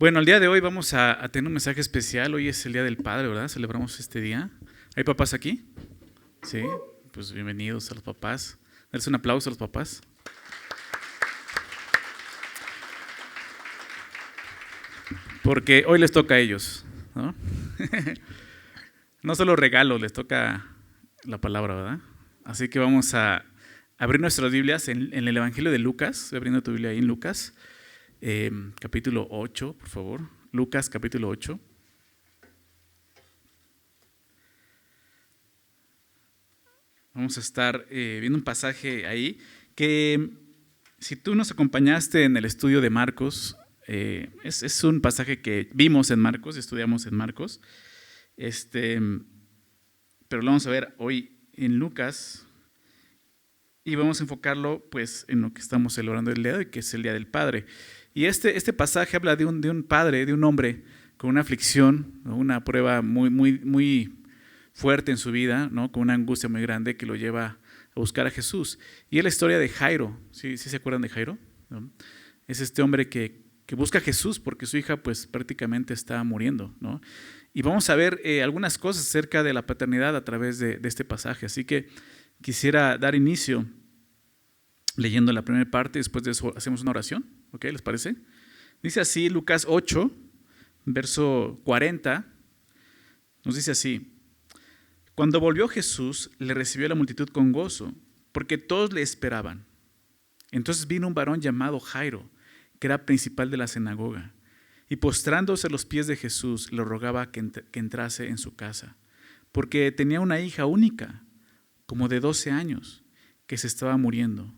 Bueno, el día de hoy vamos a tener un mensaje especial. Hoy es el Día del Padre, ¿verdad? Celebramos este día. ¿Hay papás aquí? Sí, pues bienvenidos a los papás. Darles un aplauso a los papás. Porque hoy les toca a ellos, ¿no? No solo regalos, les toca la palabra, ¿verdad? Así que vamos a abrir nuestras Biblias en el Evangelio de Lucas. Voy abriendo tu Biblia ahí en Lucas, capítulo 8, por favor. Lucas, capítulo 8. Vamos a estar viendo un pasaje ahí que, si tú nos acompañaste en el estudio de Marcos, es un pasaje que vimos en Marcos, estudiamos en Marcos, pero lo vamos a ver hoy en Lucas y vamos a enfocarlo pues en lo que estamos celebrando el día de hoy, que es el Día del Padre. Y este pasaje habla de un padre, de un hombre con una aflicción, ¿no? Una prueba muy fuerte en su vida, ¿no? Con una angustia muy grande que lo lleva a buscar a Jesús. Y es la historia de Jairo. ¿Sí se acuerdan de Jairo? ¿No? Es este hombre que busca a Jesús porque su hija pues prácticamente está muriendo, ¿no? Y vamos a ver algunas cosas acerca de la paternidad a través de este pasaje. Así que quisiera dar inicio leyendo la primera parte. Después de eso hacemos una oración, ¿ok? ¿Les parece? Dice así Lucas 8, verso 40, nos dice así: cuando volvió Jesús, le recibió la multitud con gozo, porque todos le esperaban. Entonces vino un varón llamado Jairo, que era principal de la sinagoga, y postrándose a los pies de Jesús, le rogaba que entrase en su casa, porque tenía una hija única, como de 12 años, que se estaba muriendo.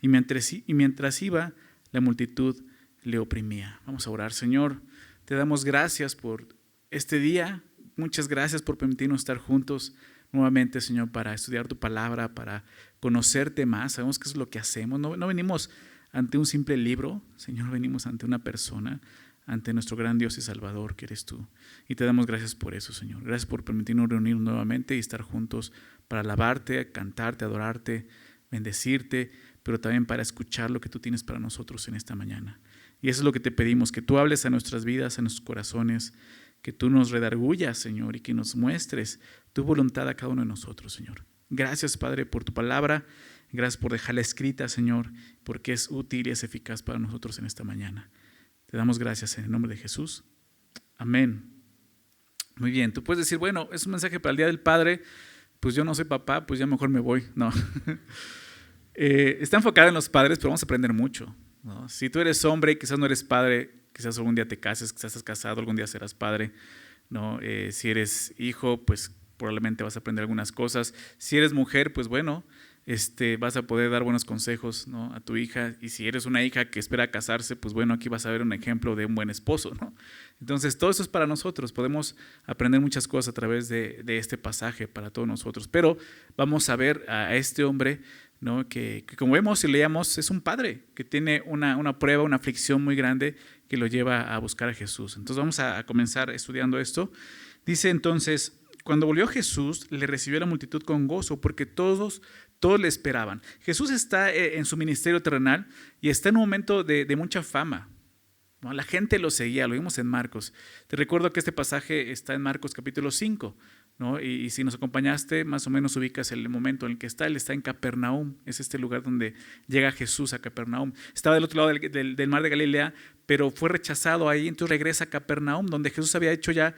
Y mientras iba, la multitud le oprimía. Vamos a orar. Señor, te damos gracias por este día. Muchas gracias por permitirnos estar juntos nuevamente, Señor, para estudiar tu palabra, para conocerte más. Sabemos que es lo que hacemos. No venimos ante un simple libro, Señor, venimos ante una persona, ante nuestro gran Dios y Salvador que eres tú. Y te damos gracias por eso, Señor. Gracias por permitirnos reunirnos nuevamente y estar juntos para alabarte, cantarte, adorarte, bendecirte, pero también para escuchar lo que tú tienes para nosotros en esta mañana. Y eso es lo que te pedimos, que tú hables a nuestras vidas, a nuestros corazones, que tú nos redargullas, Señor, y que nos muestres tu voluntad a cada uno de nosotros, Señor. Gracias, Padre, por tu palabra. Gracias por dejarla escrita, Señor, porque es útil y es eficaz para nosotros en esta mañana. Te damos gracias en el nombre de Jesús. Amén. Muy bien, tú puedes decir, bueno, es un mensaje para el Día del Padre, pues yo no soy papá, pues ya mejor me voy. No. Está enfocado en los padres, pero vamos a aprender mucho, ¿no? Si tú eres hombre y quizás no eres padre, quizás algún día te cases, quizás estás casado, algún día serás padre, ¿no? Si eres hijo, pues probablemente vas a aprender algunas cosas. Si eres mujer, pues bueno, vas a poder dar buenos consejos, ¿no? A tu hija. Y si eres una hija que espera casarse, pues bueno, aquí vas a ver un ejemplo de un buen esposo, ¿no? Entonces todo eso es para nosotros. Podemos aprender muchas cosas a través de este pasaje para todos nosotros. Pero vamos a ver a este hombre, ¿no? Que como vemos y leíamos, es un padre que tiene una prueba, una aflicción muy grande que lo lleva a buscar a Jesús. Entonces vamos a comenzar estudiando esto. Dice entonces: cuando volvió Jesús, le recibió la multitud con gozo, porque todos le esperaban. Jesús está en su ministerio terrenal y está en un momento de mucha fama, ¿no? La gente lo seguía, lo vimos en Marcos. Te recuerdo que este pasaje está en Marcos capítulo 5, ¿no? Y si nos acompañaste, más o menos ubicas el momento en el que está. Él está en Capernaum, es este lugar donde llega Jesús a Capernaum. Estaba del otro lado del mar de Galilea, pero fue rechazado ahí, entonces regresa a Capernaum, donde Jesús había hecho ya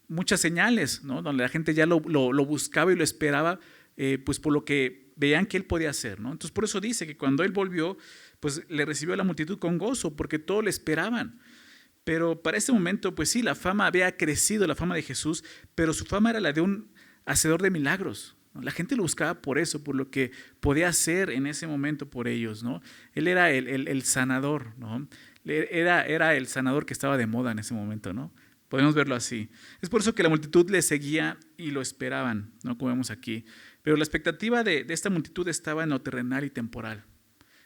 muchas señales, ¿no? Donde la gente ya lo buscaba y lo esperaba, pues por lo que veían que él podía hacer, ¿no? Entonces por eso dice que cuando él volvió, pues le recibió a la multitud con gozo, porque todos le esperaban. Pero para este momento, pues sí, la fama había crecido, la fama de Jesús, pero su fama era la de un hacedor de milagros, ¿no? La gente lo buscaba por eso, por lo que podía hacer en ese momento por ellos, ¿no? Él era el sanador, ¿no? Era el sanador que estaba de moda en ese momento, ¿no? Podemos verlo así. Es por eso que la multitud le seguía y lo esperaban, ¿no? Como vemos aquí. Pero la expectativa de esta multitud estaba en lo terrenal y temporal.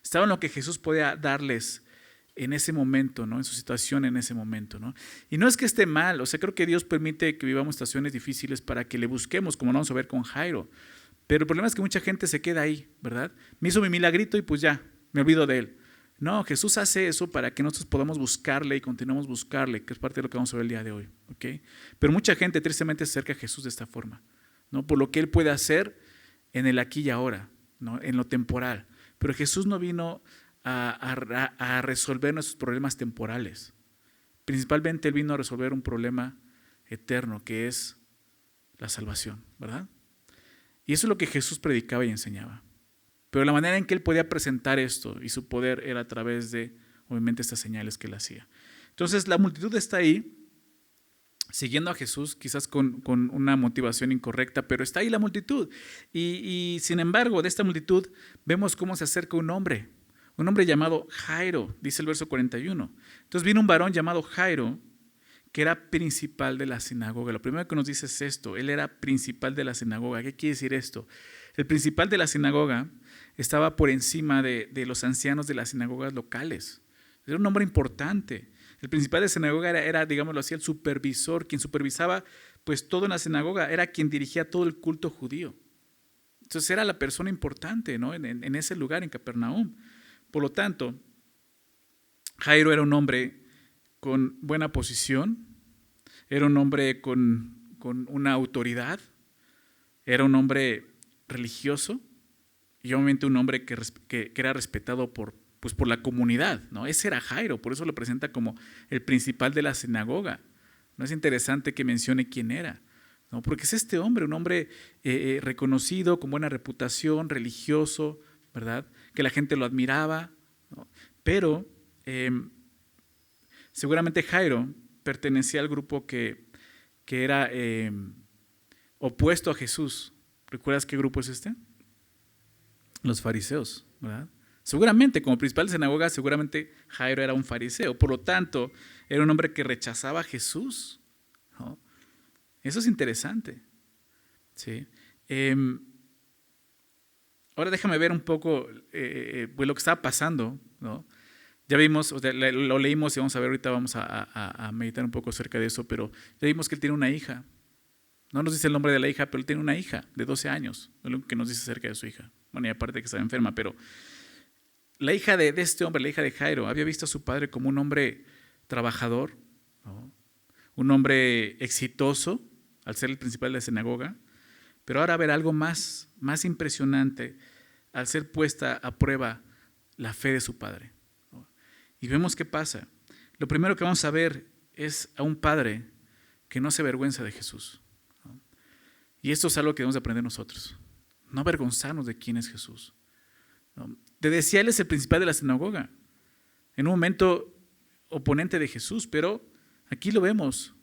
Estaba en lo que Jesús podía darles en ese momento, ¿no? En su situación en ese momento, ¿no? Y no es que esté mal, o sea, creo que Dios permite que vivamos situaciones difíciles para que le busquemos, como lo vamos a ver con Jairo. Pero el problema es que mucha gente se queda ahí, ¿verdad? Me hizo mi milagrito y pues ya, me olvido de él. No, Jesús hace eso para que nosotros podamos buscarle y continuemos buscarle, que es parte de lo que vamos a ver el día de hoy. ¿Okay? Pero mucha gente tristemente se acerca a Jesús de esta forma, ¿no? Por lo que Él puede hacer en el aquí y ahora, ¿no? En lo temporal. Pero Jesús no vino a resolver nuestros problemas temporales. Principalmente Él vino a resolver un problema eterno, que es la salvación, ¿verdad? Y eso es lo que Jesús predicaba y enseñaba. Pero la manera en que Él podía presentar esto y su poder era a través de, obviamente, estas señales que Él hacía. Entonces la multitud está ahí, siguiendo a Jesús, quizás con una motivación incorrecta, pero está ahí la multitud. Y sin embargo, de esta multitud vemos cómo se acerca un hombre llamado Jairo, dice el verso 41. Entonces vino un varón llamado Jairo, que era principal de la sinagoga. Lo primero que nos dice es esto: él era principal de la sinagoga. ¿Qué quiere decir esto? El principal de la sinagoga estaba por encima de los ancianos de las sinagogas locales. Era un hombre importante. El principal de la sinagoga era, digámoslo así, el supervisor, quien supervisaba pues todo en la sinagoga, era quien dirigía todo el culto judío. Entonces era la persona importante, ¿no? en ese lugar, en Capernaum. Por lo tanto, Jairo era un hombre con buena posición, era un hombre con una autoridad, era un hombre religioso y obviamente un hombre que era respetado por la comunidad, ¿no? Ese era Jairo, por eso lo presenta como el principal de la sinagoga. No es interesante que mencione quién era, ¿no? Porque es este hombre, un hombre reconocido, con buena reputación, religioso, ¿verdad? Que la gente lo admiraba, ¿no? Pero seguramente Jairo pertenecía al grupo que era opuesto a Jesús. ¿Recuerdas qué grupo es este? Los fariseos, ¿verdad? Seguramente, como principal de sinagoga, seguramente Jairo era un fariseo. Por lo tanto, era un hombre que rechazaba a Jesús, ¿no? Eso es interesante, ¿sí? Ahora déjame ver un poco pues lo que estaba pasando, ¿no? Ya vimos, o sea, lo leímos y vamos a ver, ahorita vamos a meditar un poco acerca de eso, pero ya vimos que él tiene una hija. No nos dice el nombre de la hija, pero él tiene una hija de 12 años, es lo que nos dice acerca de su hija. Bueno, y aparte que estaba enferma, pero la hija de este hombre, la hija de Jairo, había visto a su padre como un hombre trabajador, ¿no? Un hombre exitoso, al ser el principal de la sinagoga, pero ahora ver algo más impresionante al ser puesta a prueba la fe de su padre, ¿no? Y vemos qué pasa. Lo primero que vamos a ver es a un padre que no se avergüenza de Jesús, ¿no? Y esto es algo que debemos aprender nosotros, no avergonzarnos de quién es Jesús, ¿no? Te decía, él es el principal de la sinagoga, en un momento oponente de Jesús, pero aquí lo vemos,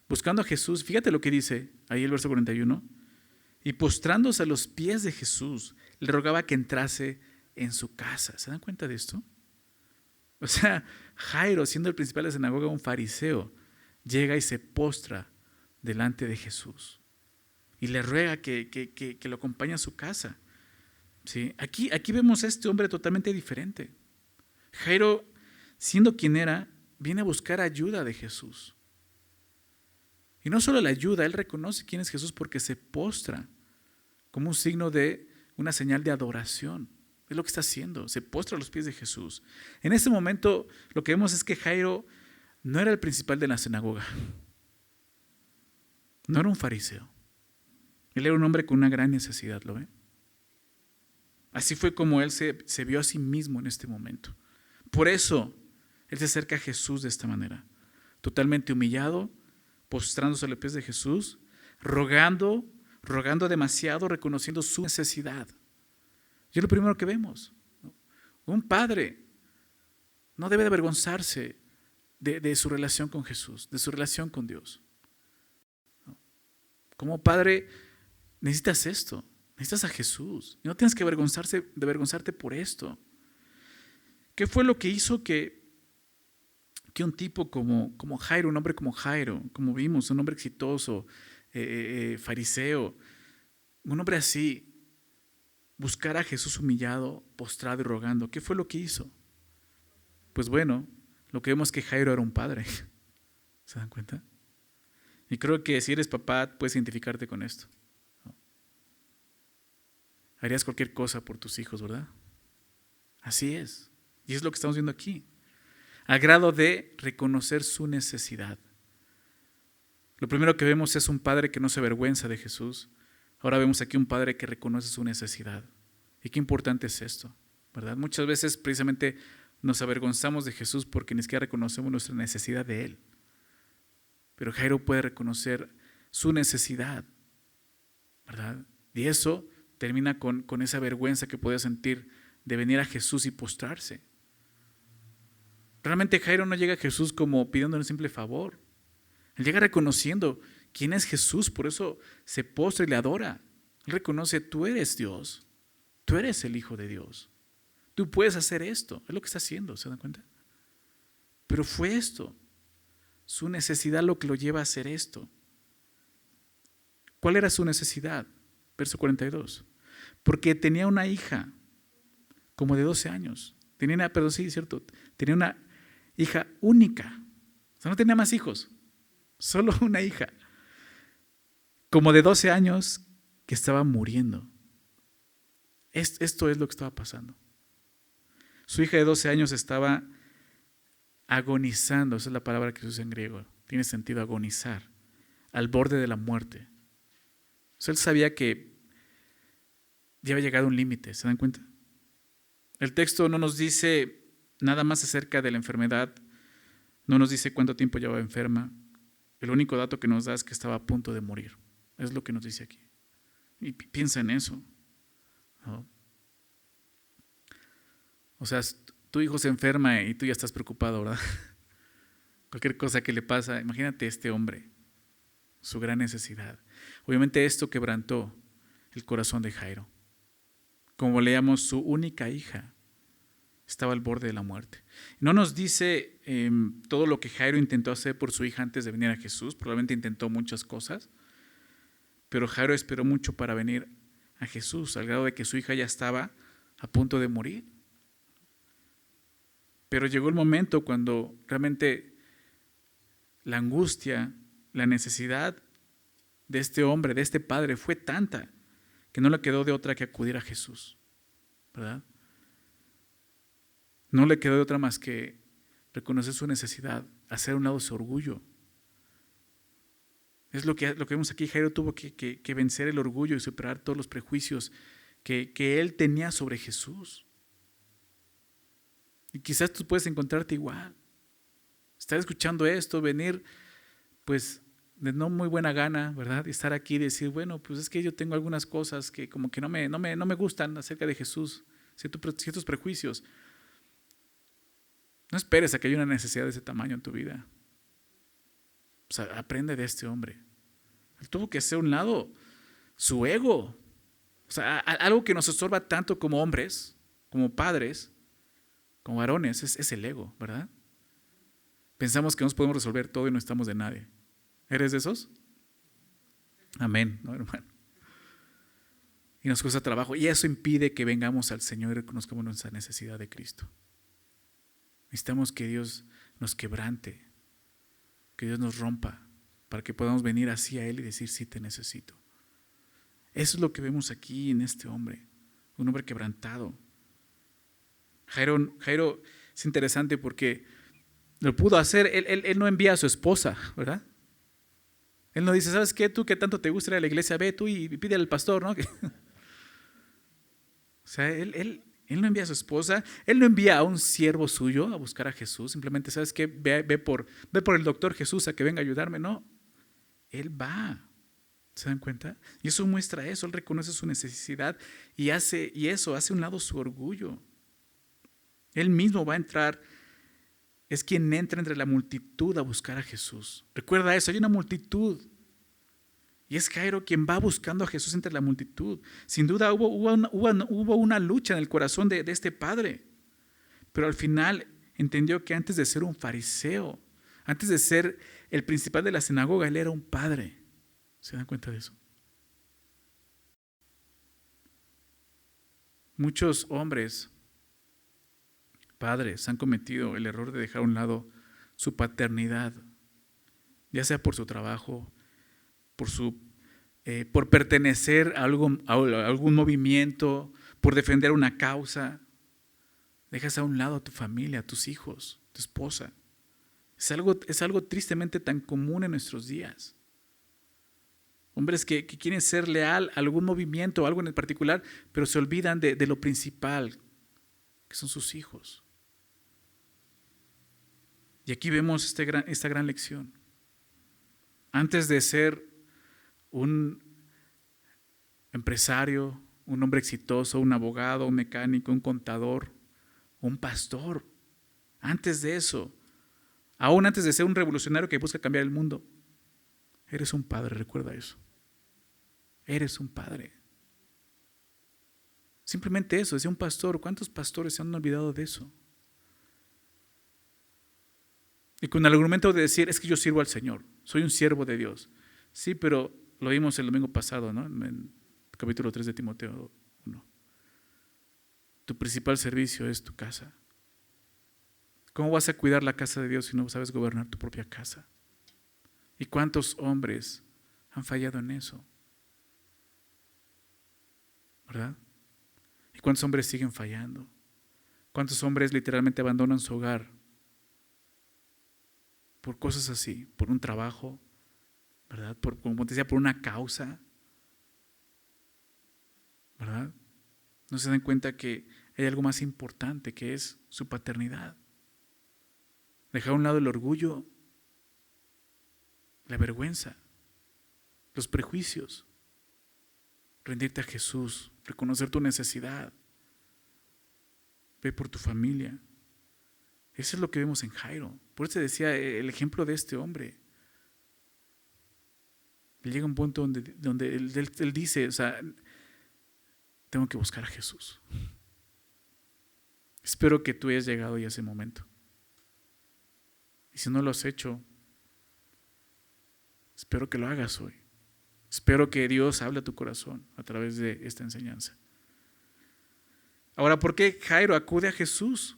buscando a Jesús. Fíjate lo que dice ahí el verso 41. Y postrándose a los pies de Jesús, le rogaba que entrase en su casa. ¿Se dan cuenta de esto? O sea, Jairo, siendo el principal de la sinagoga, un fariseo, llega y se postra delante de Jesús y le ruega que lo acompañe a su casa. ¿Sí? Aquí vemos a este hombre totalmente diferente. Jairo, siendo quien era, viene a buscar ayuda de Jesús. Y no solo la ayuda, él reconoce quién es Jesús porque se postra como un signo de una señal de adoración. Es lo que está haciendo, se postra a los pies de Jesús. En este momento lo que vemos es que Jairo no era el principal de la sinagoga, no era un fariseo. Él era un hombre con una gran necesidad, ¿lo ven? Así fue como él se vio a sí mismo en este momento. Por eso él se acerca a Jesús de esta manera, totalmente humillado, postrándose a los pies de Jesús, rogando demasiado, reconociendo su necesidad. Y es lo primero que vemos, ¿no? Un padre no debe de avergonzarse de su relación con Jesús, de su relación con Dios, ¿no? Como padre necesitas esto, necesitas a Jesús. Y no tienes que avergonzarte por esto. ¿Qué fue lo que hizo que un tipo como Jairo, un hombre como Jairo, como vimos, un hombre exitoso, fariseo, un hombre así, buscar a Jesús humillado, postrado y rogando? ¿Qué fue lo que hizo? Pues bueno, lo que vemos es que Jairo era un padre. ¿Se dan cuenta? Y creo que si eres papá puedes identificarte con esto, ¿no? Harías cualquier cosa por tus hijos, ¿verdad? Así es. Y es lo que estamos viendo aquí. Al grado de reconocer su necesidad. Lo primero que vemos es un padre que no se avergüenza de Jesús. Ahora vemos aquí un padre que reconoce su necesidad. Y qué importante es esto, ¿verdad? Muchas veces precisamente nos avergonzamos de Jesús porque ni siquiera reconocemos nuestra necesidad de Él. Pero Jairo puede reconocer su necesidad, ¿verdad? Y eso termina con esa vergüenza que podía sentir de venir a Jesús y postrarse. Realmente Jairo no llega a Jesús como pidiendo un simple favor. Él llega reconociendo quién es Jesús, por eso se postra y le adora. Él reconoce, tú eres Dios, tú eres el Hijo de Dios. Tú puedes hacer esto, es lo que está haciendo, ¿se dan cuenta? Pero fue esto, su necesidad lo que lo lleva a hacer esto. ¿Cuál era su necesidad? Verso 42. Porque tenía una hija como de 12 años. Tenía una hija única. O sea, no tenía más hijos, solo una hija. Como de 12 años que estaba muriendo. Esto es lo que estaba pasando. Su hija de 12 años estaba agonizando, esa es la palabra que se usa en griego, tiene sentido agonizar, al borde de la muerte. O sea, él sabía que ya había llegado a un límite, ¿se dan cuenta? El texto no nos dice nada más acerca de la enfermedad, no nos dice cuánto tiempo llevaba enferma, el único dato que nos da es que estaba a punto de morir, es lo que nos dice aquí. Y piensa en eso, ¿no? O sea, tu hijo se enferma y tú ya estás preocupado, ¿verdad? Cualquier cosa que le pasa, imagínate este hombre, su gran necesidad. Obviamente esto quebrantó el corazón de Jairo. Como leíamos, su única hija estaba al borde de la muerte. No nos dice todo lo que Jairo intentó hacer por su hija antes de venir a Jesús, probablemente intentó muchas cosas, pero Jairo esperó mucho para venir a Jesús, al grado de que su hija ya estaba a punto de morir. Pero llegó el momento cuando realmente la angustia, la necesidad de este hombre, de este padre, fue tanta que no le quedó de otra que acudir a Jesús, ¿verdad? No le quedó de otra más que reconocer su necesidad, hacer a un lado su orgullo. Es lo que vemos aquí. Jairo tuvo que vencer el orgullo y superar todos los prejuicios que él tenía sobre Jesús. Y quizás tú puedes encontrarte igual. Estar escuchando esto, venir pues de no muy buena gana, ¿verdad? Y estar aquí y decir, bueno, pues es que yo tengo algunas cosas que como que no me gustan acerca de Jesús, ciertos prejuicios. No esperes a que haya una necesidad de ese tamaño en tu vida. O sea, aprende de este hombre. Él tuvo que hacer a un lado su ego. O sea, algo que nos estorba tanto como hombres, como padres, como varones, es el ego, ¿verdad? Pensamos que nos podemos resolver todo y no estamos de nadie. ¿Eres de esos? Amén, ¿no, hermano? Y nos cuesta trabajo. Y eso impide que vengamos al Señor y reconozcamos nuestra necesidad de Cristo. Necesitamos que Dios nos quebrante, que Dios nos rompa, para que podamos venir así a Él y decir, sí te necesito. Eso es lo que vemos aquí en este hombre, un hombre quebrantado. Jairo es interesante porque lo pudo hacer. Él no envía a su esposa, ¿verdad? Él no dice, ¿sabes qué? Tú que tanto te gusta ir a la iglesia, ve tú y pídele al pastor, ¿no? O sea, él no envía a su esposa, él no envía a un siervo suyo a buscar a Jesús. Simplemente, ¿sabes qué? Ve por el doctor Jesús a que venga a ayudarme. No, él va. ¿Se dan cuenta? Y eso muestra eso. Él reconoce su necesidad y hace a un lado su orgullo. Él mismo va a entrar, es quien entra entre la multitud a buscar a Jesús. Recuerda eso, hay una multitud. Y es Jairo quien va buscando a Jesús entre la multitud. Sin duda hubo una lucha en el corazón de este padre. Pero al final entendió que antes de ser un fariseo, antes de ser el principal de la sinagoga, él era un padre. ¿Se dan cuenta de eso? Muchos hombres, padres, han cometido el error de dejar a un lado su paternidad, ya sea por su trabajo, por pertenecer a algún movimiento, por defender una causa. Dejas a un lado a tu familia, a tus hijos, tu esposa. Es algo tristemente tan común en nuestros días. Hombres que quieren ser leal a algún movimiento o algo en particular, pero se olvidan de lo principal, que son sus hijos. Y aquí vemos esta gran lección. Antes de ser un empresario, un hombre exitoso, un abogado, un mecánico, un contador, un pastor, antes de eso, aún antes de ser un revolucionario que busca cambiar el mundo, eres un padre, recuerda eso. Eres un padre. Simplemente eso, decía un pastor. ¿Cuántos pastores se han olvidado de eso? Y con el argumento de decir, es que yo sirvo al Señor, soy un siervo de Dios. Sí, pero lo vimos el domingo pasado, ¿no? En el capítulo 3 de Timoteo 1. Tu principal servicio es tu casa. ¿Cómo vas a cuidar la casa de Dios si no sabes gobernar tu propia casa? ¿Y cuántos hombres han fallado en eso? ¿Verdad? ¿Y cuántos hombres siguen fallando? ¿Cuántos hombres literalmente abandonan su hogar por cosas así, por un trabajo, ¿verdad? Como te decía, por una causa, ¿verdad? No se dan cuenta que hay algo más importante, que es su paternidad. Dejar a un lado el orgullo, la vergüenza, los prejuicios, rendirte a Jesús, reconocer tu necesidad, ve por tu familia. Eso es lo que vemos en Jairo. Por eso decía el ejemplo de este hombre. Llega un punto donde él dice, o sea, tengo que buscar a Jesús. Espero que tú hayas llegado ya a ese momento. Y si no lo has hecho, espero que lo hagas hoy. Espero que Dios hable a tu corazón a través de esta enseñanza. Ahora, ¿por qué Jairo acude a Jesús?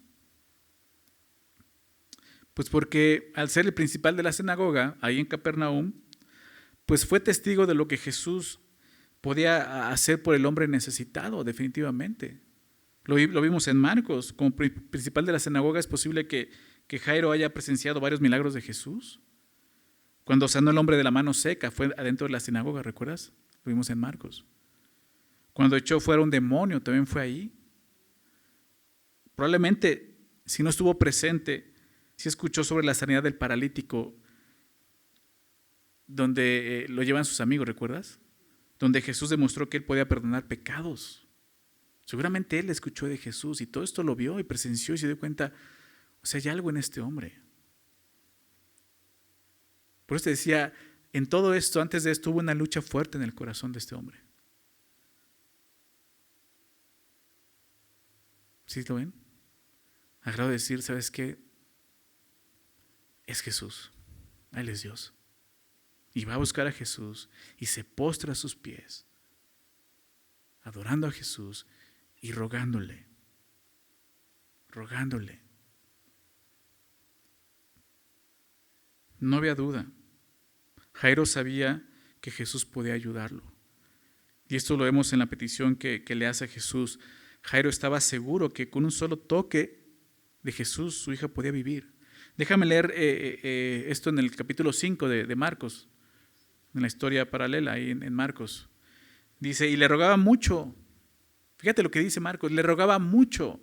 Pues porque al ser el principal de la sinagoga, ahí en Capernaum, pues fue testigo de lo que Jesús podía hacer por el hombre necesitado, definitivamente. Lo vimos en Marcos. Como principal de la sinagoga es posible que Jairo haya presenciado varios milagros de Jesús. Cuando sanó el hombre de la mano seca, fue adentro de la sinagoga, ¿recuerdas? Lo vimos en Marcos. Cuando echó fuera un demonio, también fue ahí. Probablemente, si no estuvo presente, sí escuchó sobre la sanidad del paralítico, donde lo llevan sus amigos, ¿recuerdas? Donde Jesús demostró que él podía perdonar pecados. Seguramente él escuchó de Jesús y todo esto lo vio y presenció y se dio cuenta, o sea, hay algo en este hombre. Por eso te decía, en todo esto, antes de esto, hubo una lucha fuerte en el corazón de este hombre. ¿Sí lo ven? A grado de decir, ¿sabes qué? Es Jesús, Él es Dios. Y va a buscar a Jesús y se postra a sus pies, adorando a Jesús y rogándole. No había duda. Jairo sabía que Jesús podía ayudarlo. Y esto lo vemos en la petición que le hace a Jesús. Jairo estaba seguro que con un solo toque de Jesús su hija podía vivir. Déjame leer esto en el capítulo 5 de Marcos, en la historia paralela ahí en Marcos. Dice, y le rogaba mucho. Fíjate lo que dice Marcos, le rogaba mucho. O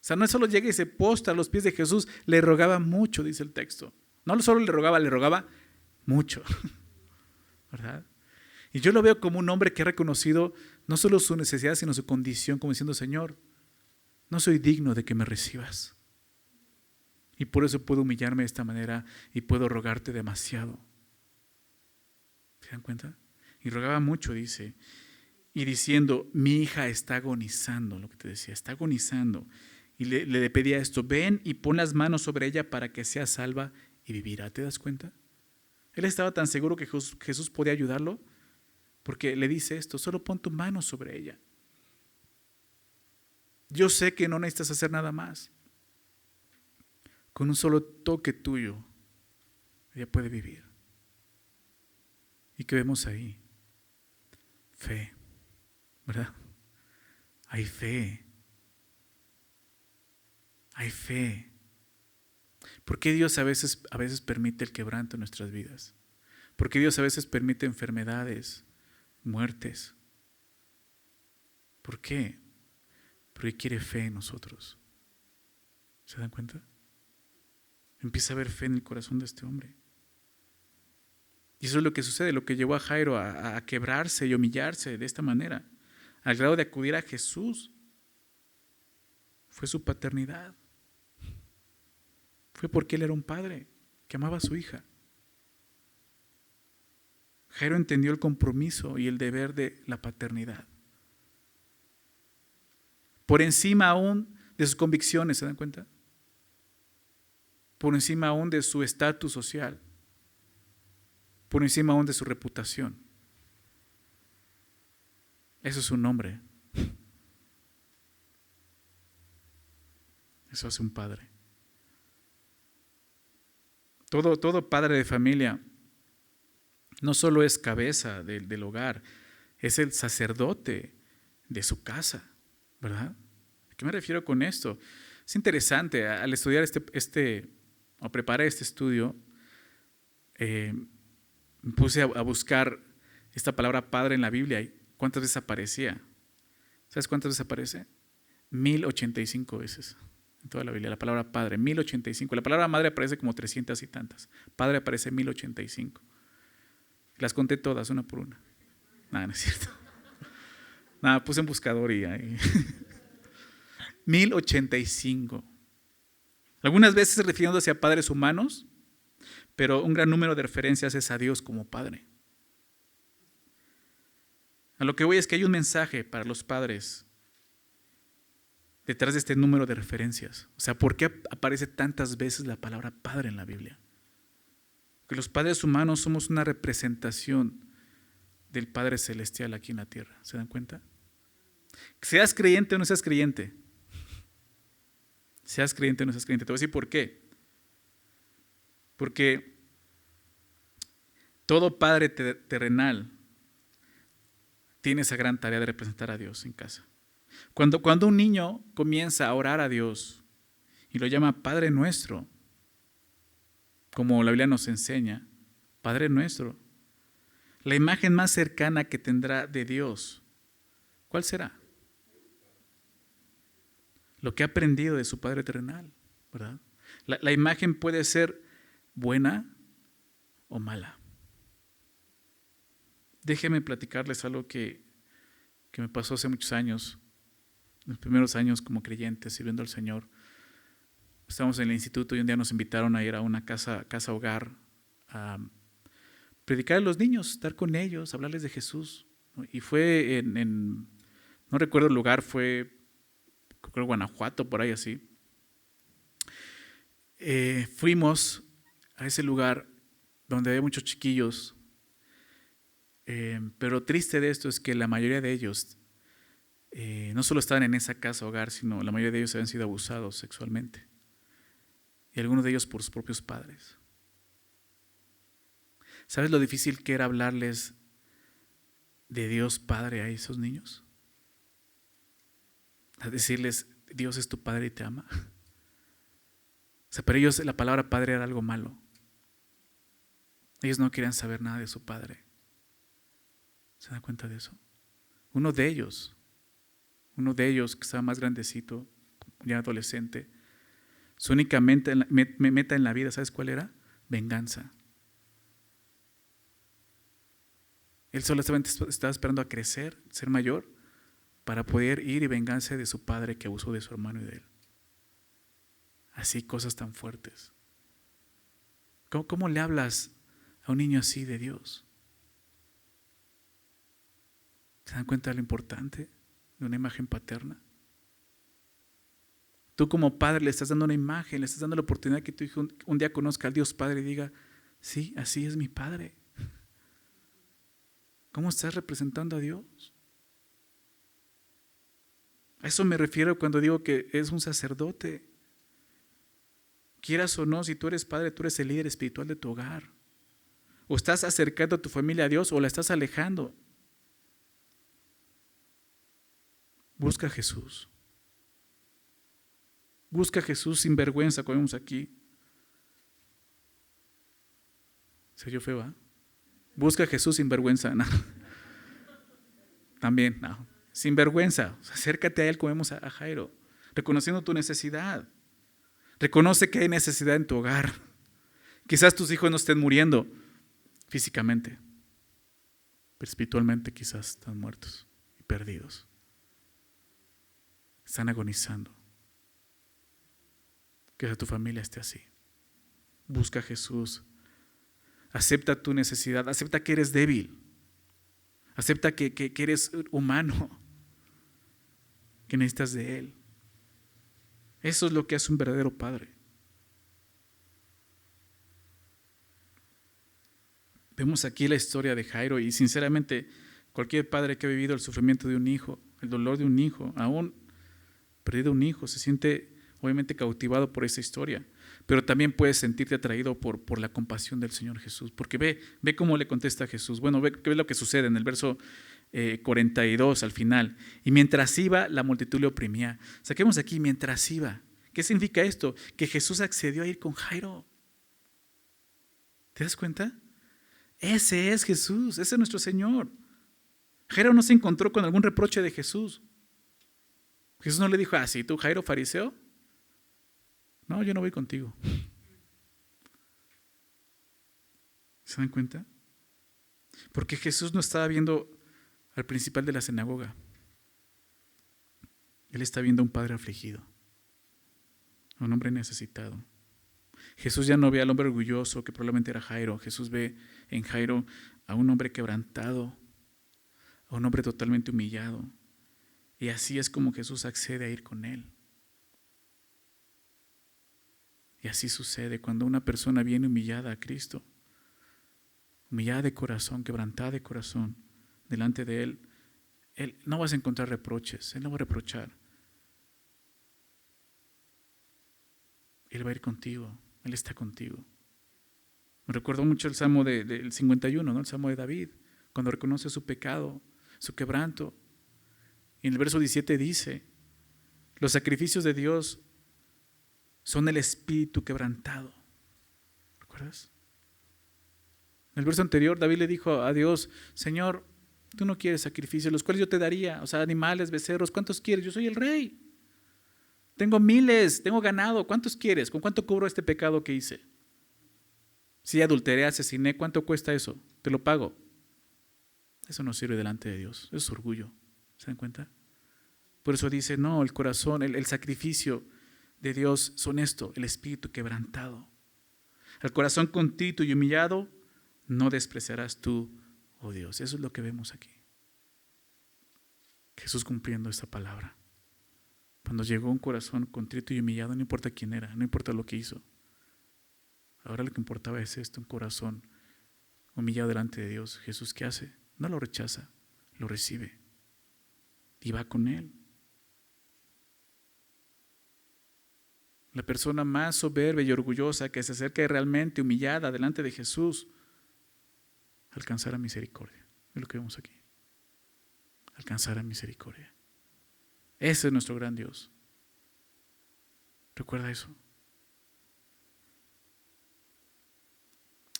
sea, no solo llega y se postra a los pies de Jesús, le rogaba mucho, dice el texto. No solo le rogaba mucho, ¿verdad? Y yo lo veo como un hombre que ha reconocido no solo su necesidad, sino su condición, como diciendo, Señor, no soy digno de que me recibas. Y por eso puedo humillarme de esta manera y puedo rogarte demasiado. ¿Se dan cuenta? Y rogaba mucho, dice, y diciendo, mi hija está agonizando, lo que te decía, está agonizando. Y le pedía esto, ven y pon las manos sobre ella para que sea salva y vivirá. ¿Te das cuenta? Él estaba tan seguro que Jesús podía ayudarlo, porque le dice esto, solo pon tu mano sobre ella. Yo sé que no necesitas hacer nada más. Con un solo toque tuyo, ella puede vivir. ¿Y qué vemos ahí? Fe, ¿verdad? Hay fe. Hay fe. ¿Por qué Dios a veces permite el quebranto en nuestras vidas? ¿Por qué Dios a veces permite enfermedades, muertes? ¿Por qué? Porque quiere fe en nosotros. ¿Se dan cuenta? Empieza a haber fe en el corazón de este hombre. Y eso es lo que sucede, lo que llevó a Jairo a quebrarse y humillarse de esta manera, al grado de acudir a Jesús. Fue su paternidad. Fue porque él era un padre que amaba a su hija. Jairo entendió el compromiso y el deber de la paternidad. Por encima aún de sus convicciones, ¿se dan cuenta? Por encima aún de su estatus social. Por encima aún de su reputación. Eso es un hombre. Eso hace un padre. Todo padre de familia no solo es cabeza del hogar, es el sacerdote de su casa, ¿verdad? ¿A qué me refiero con esto? Es interesante, al estudiar o preparar este estudio, me puse a buscar esta palabra padre en la Biblia y cuántas veces aparecía. ¿Sabes cuántas veces aparece? 1085 veces en toda la Biblia, la palabra padre, 1085. La palabra madre aparece como 300 y tantas. Padre aparece 1085. Las conté todas, una por una. Nada, no es cierto. Nada, puse un buscador y ahí. 1085. Algunas veces refiriéndose a padres humanos, pero un gran número de referencias es a Dios como Padre. A lo que voy es que hay un mensaje para los padres detrás de este número de referencias. O sea, ¿por qué aparece tantas veces la palabra Padre en la Biblia? Que los padres humanos somos una representación del Padre Celestial aquí en la tierra. ¿Se dan cuenta? Seas creyente o no seas creyente. Seas creyente o no seas creyente. Te voy a decir por qué. Porque todo padre terrenal tiene esa gran tarea de representar a Dios en casa. Cuando un niño comienza a orar a Dios y lo llama Padre Nuestro, como la Biblia nos enseña, Padre Nuestro, la imagen más cercana que tendrá de Dios, ¿cuál será? Lo que ha aprendido de su Padre terrenal, ¿verdad? La imagen puede ser buena o mala. Déjenme platicarles algo que me pasó hace muchos años, en los primeros años como creyente, sirviendo al Señor. Estábamos en el instituto y un día nos invitaron a ir a una casa hogar a predicar a los niños, estar con ellos, hablarles de Jesús. Y fue no recuerdo el lugar, fue creo Guanajuato, por ahí así. Fuimos a ese lugar donde había muchos chiquillos, pero triste de esto es que la mayoría de ellos no solo estaban en esa casa hogar, sino la mayoría de ellos habían sido abusados sexualmente. Y algunos de ellos por sus propios padres. ¿Sabes lo difícil que era hablarles de Dios Padre a esos niños? A decirles, Dios es tu Padre y te ama. O sea, para ellos la palabra Padre era algo malo. Ellos no querían saber nada de su Padre. ¿Se dan cuenta de eso? Uno de ellos que estaba más grandecito, ya adolescente, su única meta en la vida, ¿sabes cuál era? Venganza. Él solamente estaba esperando a crecer, ser mayor, para poder ir y vengarse de su padre que abusó de su hermano y de él. Así, cosas tan fuertes. ¿Cómo le hablas a un niño así de Dios? ¿Se dan cuenta de lo importante de una imagen paterna? Tú como padre le estás dando una imagen, le estás dando la oportunidad que tu hijo un día conozca al Dios Padre y diga, sí, así es mi Padre. ¿Cómo estás representando a Dios? A eso me refiero cuando digo que es un sacerdote. Quieras o no, si tú eres padre, tú eres el líder espiritual de tu hogar. O estás acercando a tu familia a Dios o la estás alejando. Busca a Jesús. Busca a Jesús sin vergüenza, como vemos aquí. ¿Se oyó feo, ¿eh? Busca a Jesús sin vergüenza. No. También, no. Sin vergüenza. Acércate a Él, como vemos a Jairo, reconociendo tu necesidad. Reconoce que hay necesidad en tu hogar. Quizás tus hijos no estén muriendo físicamente, pero espiritualmente quizás están muertos y perdidos. Están agonizando. Que tu familia esté así. Busca a Jesús. Acepta tu necesidad. Acepta que eres débil. Acepta que eres humano. Que necesitas de Él. Eso es lo que hace un verdadero padre. Vemos aquí la historia de Jairo y sinceramente cualquier padre que ha vivido el sufrimiento de un hijo, el dolor de un hijo, aún perdido un hijo, se siente obviamente cautivado por esa historia, pero también puedes sentirte atraído por la compasión del Señor Jesús, porque ve cómo le contesta a Jesús. Bueno, ve lo que sucede en el verso 42 al final. Y mientras iba, la multitud le oprimía. Saquemos aquí, mientras iba. ¿Qué significa esto? Que Jesús accedió a ir con Jairo. ¿Te das cuenta? Ese es Jesús, ese es nuestro Señor. Jairo no se encontró con algún reproche de Jesús. Jesús no le dijo, ¿sí tú, Jairo, fariseo? No, yo no voy contigo. ¿Se dan cuenta? Porque Jesús no estaba viendo al principal de la sinagoga. Él está viendo a un padre afligido, a un hombre necesitado. Jesús ya no ve al hombre orgulloso que probablemente era Jairo. Jesús ve en Jairo a un hombre quebrantado, a un hombre totalmente humillado. Y así es como Jesús accede a ir con él. Y así sucede cuando una persona viene humillada a Cristo, humillada de corazón, quebrantada de corazón, delante de Él. Él no vas a encontrar reproches, Él no va a reprochar. Él va a ir contigo, Él está contigo. Me recuerdo mucho el Salmo del 51, ¿no? El Salmo de David, cuando reconoce su pecado, su quebranto. Y en el verso 17 dice, los sacrificios de Dios son el espíritu quebrantado. ¿Recuerdas? En el verso anterior, David le dijo a Dios, Señor, tú no quieres sacrificios, los cuales yo te daría, o sea, animales, becerros, ¿cuántos quieres? Yo soy el rey. Tengo miles, tengo ganado, ¿cuántos quieres? ¿Con cuánto cubro este pecado que hice? Si adulteré, asesiné, ¿cuánto cuesta eso? Te lo pago. Eso no sirve delante de Dios, eso es orgullo. ¿Se dan cuenta? Por eso dice, no, el corazón, el sacrificio de Dios son esto, el espíritu quebrantado. Al corazón contrito y humillado, no despreciarás tú, oh Dios. Eso es lo que vemos aquí. Jesús cumpliendo esta palabra. Cuando llegó un corazón contrito y humillado, no importa quién era, no importa lo que hizo. Ahora lo que importaba es esto, un corazón humillado delante de Dios. Jesús, ¿qué hace? No lo rechaza, lo recibe y va con él. La persona más soberbia y orgullosa que se acerca realmente humillada delante de Jesús alcanzará misericordia. Es lo que vemos aquí. Alcanzará misericordia. Ese es nuestro gran Dios. Recuerda eso.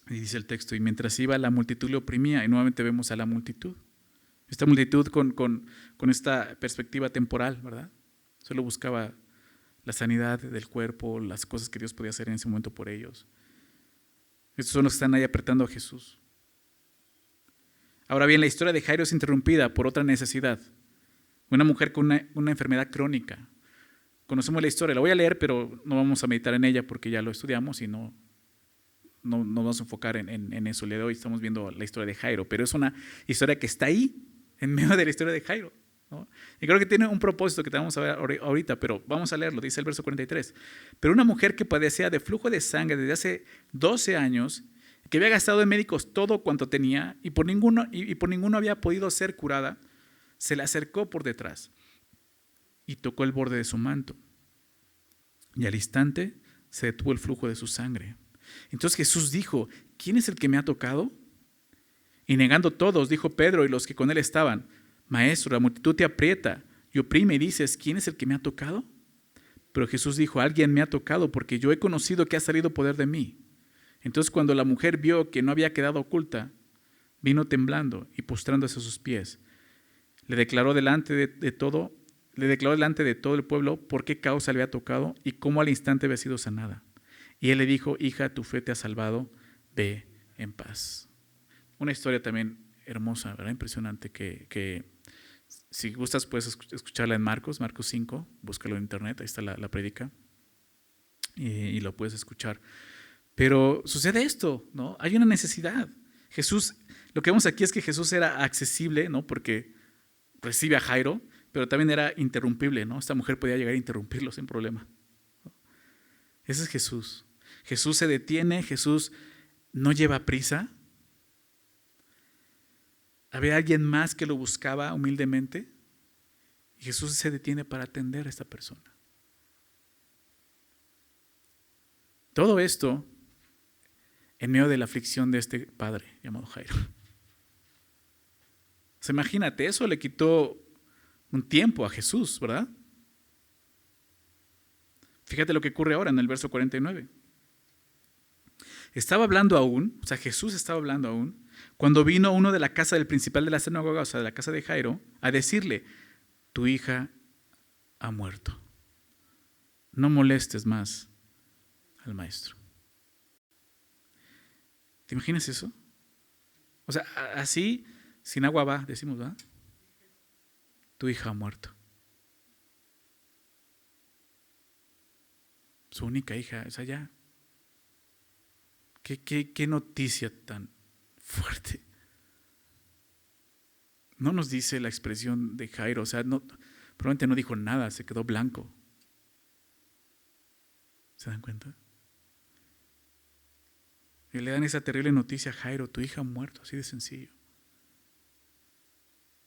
Y dice el texto, y mientras iba la multitud le oprimía, y nuevamente vemos a la multitud. Esta multitud con esta perspectiva temporal, ¿verdad? Solo buscaba la sanidad del cuerpo, las cosas que Dios podía hacer en ese momento por ellos. Estos son los que están ahí apretando a Jesús. Ahora bien, la historia de Jairo es interrumpida por otra necesidad. Una mujer con una enfermedad crónica. Conocemos la historia, la voy a leer, pero no vamos a meditar en ella porque ya lo estudiamos y no vamos a enfocar en eso. Le doy, estamos viendo la historia de Jairo, pero es una historia que está ahí, en medio de la historia de Jairo, ¿no? Y creo que tiene un propósito que te vamos a ver ahorita, pero vamos a leerlo, dice el verso 43. Pero una mujer que padecía de flujo de sangre desde hace 12 años, que había gastado en médicos todo cuanto tenía y por ninguno había podido ser curada, se le acercó por detrás y tocó el borde de su manto. Y al instante se detuvo el flujo de su sangre. Entonces Jesús dijo, ¿quién es el que me ha tocado? Y negando todos, dijo Pedro y los que con él estaban, Maestro, la multitud te aprieta y oprime y dices, ¿quién es el que me ha tocado? Pero Jesús dijo, alguien me ha tocado porque yo he conocido que ha salido poder de mí. Entonces cuando la mujer vio que no había quedado oculta, vino temblando y postrándose a sus pies. Le declaró delante de todo el pueblo por qué causa le había tocado y cómo al instante había sido sanada. Y él le dijo, hija, tu fe te ha salvado, ve en paz. Una historia también hermosa, ¿verdad? Impresionante que si gustas puedes escucharla en Marcos 5, búscalo en internet, ahí está la prédica y lo puedes escuchar. Pero sucede esto, ¿no? Hay una necesidad. Jesús, lo que vemos aquí es que Jesús era accesible, ¿no? Porque recibe a Jairo, pero también era interrumpible, ¿no? Esta mujer podía llegar a interrumpirlo sin problema. Ese es Jesús. Jesús se detiene, Jesús no lleva prisa. Había alguien más que lo buscaba humildemente y Jesús se detiene para atender a esta persona. Todo esto en medio de la aflicción de este padre llamado Jairo. O sea, imagínate, eso le quitó un tiempo a Jesús, ¿verdad? Fíjate lo que ocurre ahora en el verso 49. Estaba hablando aún, o sea, Jesús estaba hablando aún, cuando vino uno de la casa del principal de la sinagoga, o sea, de la casa de Jairo, a decirle, tu hija ha muerto. No molestes más al maestro. ¿Te imaginas eso? O sea, así, sin agua va, decimos, ¿verdad? Tu hija ha muerto. Su única hija, o sea, ya. ¿Qué noticia tan fuerte? No nos dice la expresión de Jairo, o sea, probablemente no dijo nada, se quedó blanco. ¿Se dan cuenta? Y le dan esa terrible noticia a Jairo, tu hija ha muerto, así de sencillo.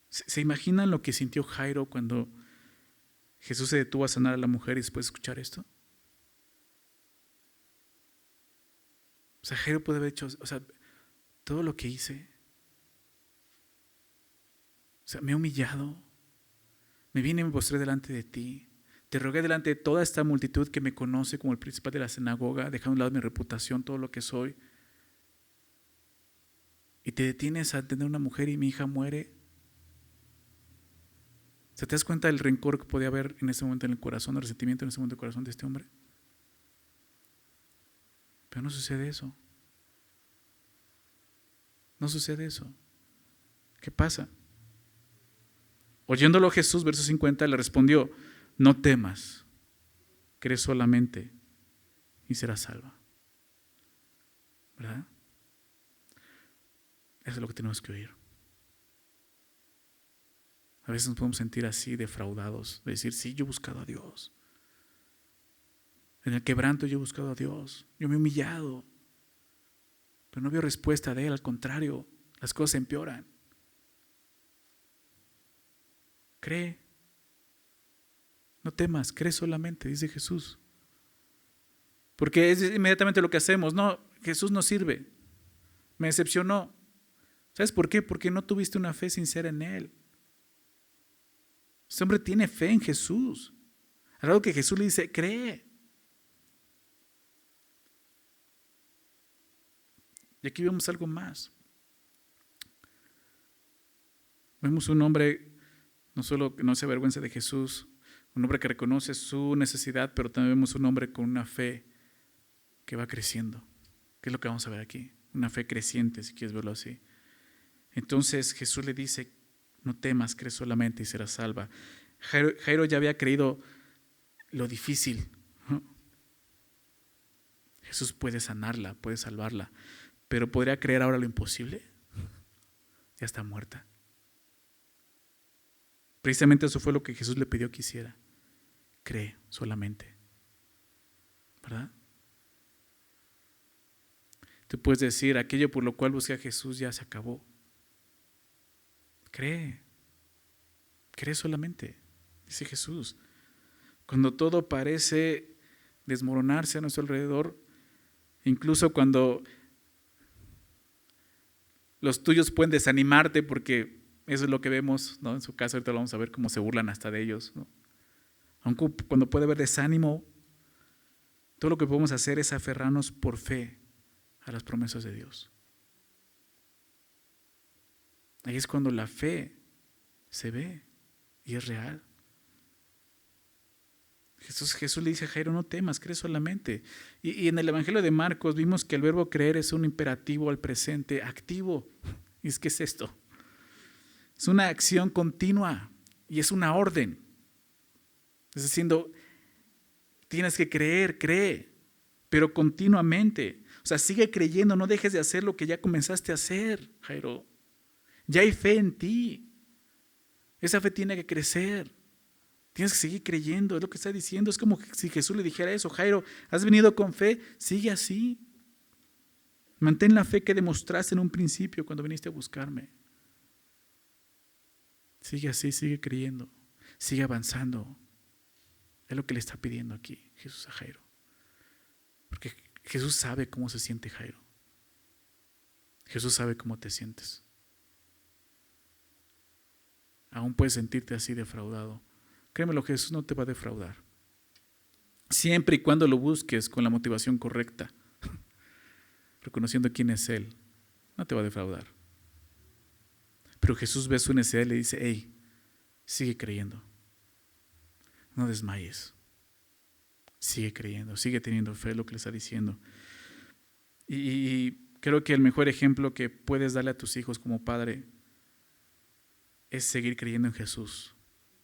¿Se imaginan lo que sintió Jairo cuando Jesús se detuvo a sanar a la mujer y después de escuchar esto? O sea, Jairo puede haber hecho, o sea, todo lo que hice. O sea, me he humillado, me vine y me postré delante de ti, te rogué delante de toda esta multitud que me conoce como el principal de la sinagoga, dejando a un lado mi reputación, todo lo que soy. Y te detienes a atender a una mujer y mi hija muere. ¿Se te das cuenta del rencor que podía haber en ese momento en el corazón, el resentimiento en ese momento en el corazón de este hombre? Pero no sucede eso. No sucede eso. ¿Qué pasa? Oyéndolo Jesús, verso 50, le respondió, no temas, cree solamente y serás salva. ¿Verdad? Eso es lo que tenemos que oír. A veces nos podemos sentir así defraudados, de decir, sí, yo he buscado a Dios. En el quebranto yo he buscado a Dios, yo me he humillado, pero no veo respuesta de Él, al contrario, las cosas empeoran. Cree, no temas, cree solamente, dice Jesús. Porque es inmediatamente lo que hacemos, no, Jesús no sirve, me decepcionó. ¿Sabes por qué? Porque no tuviste una fe sincera en Él. Este hombre tiene fe en Jesús. Al lado que Jesús le dice, cree. Y aquí vemos algo más. Vemos un hombre, no solo que no se avergüenza de Jesús, un hombre que reconoce su necesidad, pero también vemos un hombre con una fe que va creciendo. ¿Qué es lo que vamos a ver aquí? Una fe creciente, si quieres verlo así. Entonces Jesús le dice, no temas, cree solamente y serás salva. Jairo ya había creído lo difícil, ¿no? Jesús puede sanarla, puede salvarla, pero ¿podría creer ahora lo imposible? Ya está muerta. Precisamente eso fue lo que Jesús le pidió que hiciera. Cree solamente. ¿Verdad? Tú puedes decir, aquello por lo cual busqué a Jesús ya se acabó. Cree. Cree solamente, dice Jesús. Cuando todo parece desmoronarse a nuestro alrededor, incluso cuando los tuyos pueden desanimarte, porque eso es lo que vemos, ¿no? En su caso ahorita lo vamos a ver cómo se burlan hasta de ellos, ¿no? Aunque cuando puede haber desánimo, todo lo que podemos hacer es aferrarnos por fe a las promesas de Dios. Ahí es cuando la fe se ve y es real. Jesús le dice a Jairo, no temas, cree solamente. Y en el Evangelio de Marcos vimos que el verbo creer es un imperativo al presente activo. ¿Y qué es esto? Es una acción continua y es una orden. Es diciendo, tienes que creer, cree, pero continuamente. O sea, sigue creyendo, no dejes de hacer lo que ya comenzaste a hacer, Jairo. Ya hay fe en ti. Esa fe tiene que crecer. Tienes que seguir creyendo, es lo que está diciendo. Es como si Jesús le dijera eso, Jairo, has venido con fe, sigue así. Mantén la fe que demostraste en un principio cuando viniste a buscarme. Sigue así, sigue creyendo, sigue avanzando. Es lo que le está pidiendo aquí Jesús a Jairo. Porque Jesús sabe cómo se siente Jairo. Jesús sabe cómo te sientes. Aún puedes sentirte así defraudado. Créemelo, Jesús no te va a defraudar. Siempre y cuando lo busques con la motivación correcta, reconociendo quién es Él, no te va a defraudar. Pero Jesús ve su necesidad y le dice, hey, sigue creyendo. No desmayes. Sigue creyendo, sigue teniendo fe, es lo que le está diciendo. Y creo que el mejor ejemplo que puedes darle a tus hijos como padre es seguir creyendo en Jesús.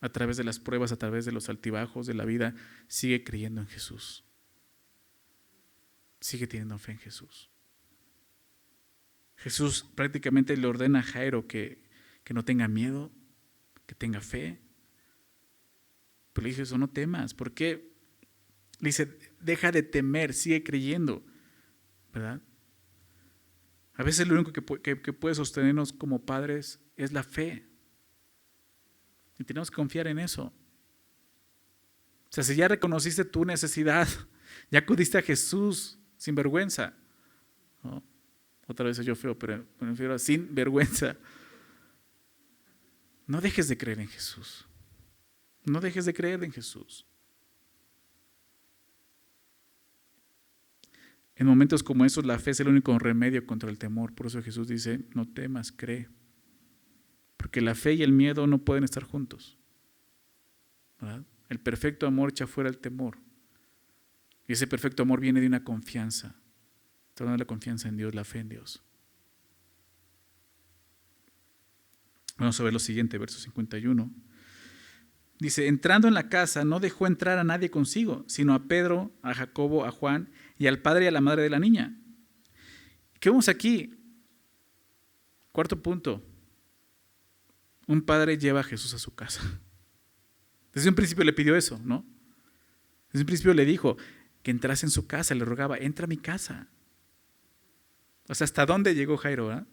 A través de las pruebas, a través de los altibajos de la vida, sigue creyendo en Jesús. Sigue teniendo fe en Jesús. Jesús prácticamente le ordena a Jairo que no tenga miedo, que tenga fe. Pero le dice eso, no temas. ¿Por qué? Le dice, deja de temer, sigue creyendo. ¿Verdad? A veces lo único que puede sostenernos como padres es la fe. Y tenemos que confiar en eso. O sea, si ya reconociste tu necesidad, ya acudiste a Jesús sin vergüenza. ¿No? Otra vez yo feo, pero me refiero a sin vergüenza. No dejes de creer en Jesús. No dejes de creer en Jesús. En momentos como esos, la fe es el único remedio contra el temor. Por eso Jesús dice, no temas, cree. Porque la fe y el miedo no pueden estar juntos. ¿Verdad? El perfecto amor echa fuera el temor. Y ese perfecto amor viene de una confianza. Toda la confianza en Dios, la fe en Dios. Vamos a ver lo siguiente, verso 51. Dice, entrando en la casa no dejó entrar a nadie consigo, sino a Pedro, a Jacobo, a Juan y al padre y a la madre de la niña. ¿Qué vemos aquí? Cuarto punto. Un padre lleva a Jesús a su casa. Desde un principio le pidió eso, ¿no? Desde un principio le dijo que entrase en su casa, le rogaba, entra a mi casa. O sea, ¿hasta dónde llegó Jairo? ¿Verdad?